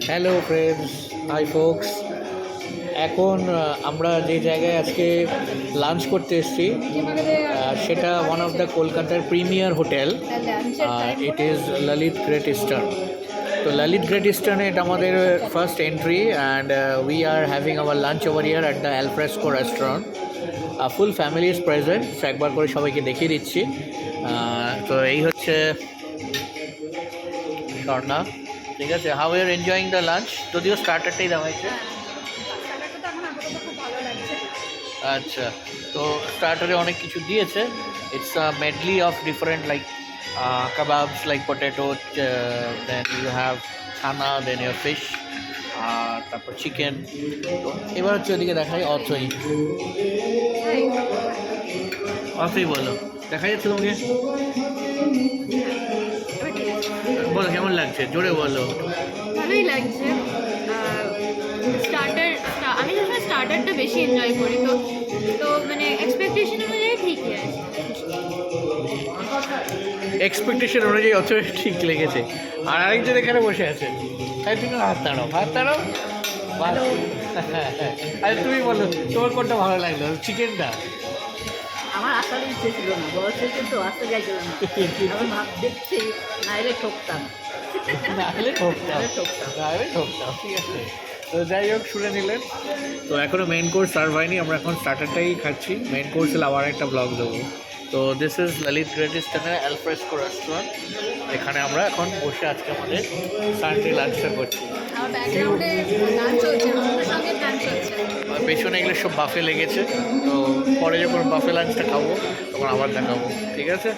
Hello friends, high folks. এখন আমরা যে জায়গায় আজকে লাঞ্চ করতে এসেছি সেটা ওয়ান অফ দ্য কলকাতার premier hotel. It is Lalit Great Eastern. তো ললিত গ্রেট ইস্টার্নে এটা আমাদের first entry and we are having our lunch over here at the alfresco restaurant. Full family is present, একবার করে সবাইকে দেখিয়ে দিচ্ছি। তো এই হচ্ছে স্বর্ণা, ঠিক আছে। How are enjoying the lunch? যদিও স্টার্টারটাই দেওয়া হয়েছে। আচ্ছা, তো স্টার্টারে অনেক কিছু দিয়েছে। It's a medley of different like kebabs, like potato, then you have chhana, then your fish, আর তারপর চিকেন। তো এবার হচ্ছে ওদিকে দেখাই অথই। অথই বলো, দেখা যাচ্ছে তোমাকে? বলো কেমন লাগছে, জোরে বলো। ভালোই লাগছে। স্টার্টার আমি সবসময় স্টার্টারটা বেশি এনজয় করি, তো তো মানে এক্সপেকটেশন অনুযায়ী ঠিকই আছে। এক্সপেকটেশন অনুযায়ী অত ঠিক লেগেছে। আর আরেকজন এখানে বসে আছে, তাই তুমি হাত তাড়াও, হাত তাড়াও। ভালো। আরে তুমি বলো, তোমার কোনটা ভালো লাগলো, চিকেনটা? আমার আসার ইচ্ছে ছিল না, বয়স হয়েছে তো আসতে চাইছিলাম না। আমি দেখছি নাইলে ঠকতাম, নাহলে ঠকতাম, নাহলে ঠকতাম। নাহলে ঠকতাম, ঠিক আছে। তো যাই হোক, শুনে নিলেন। তো এখনও মেইন কোর্স সার্ভ হয়নি, আমরা এখন স্টার্টারটাই খাচ্ছি। মেইন কোর্স হলে আবার একটা ব্লগ দেবো। তো দিস ইজ ললিত গ্রেট ইস্টার্নের অ্যালফ্রেস্কো রেস্টুরেন্ট। এখানে আমরা এখন বসে আজকে আমাদের সানডে লাঞ্চটা করছি। আমার ব্যাকগ্রাউন্ডে গান চলছে, রবীন্দ্রসঙ্গীত গান চলছে। আর পেছনে এগুলো সব বাফে লেগেছে। তো পরে যখন বাফে লাঞ্চটা খাবো তখন আবার দেখাবো, ঠিক আছে।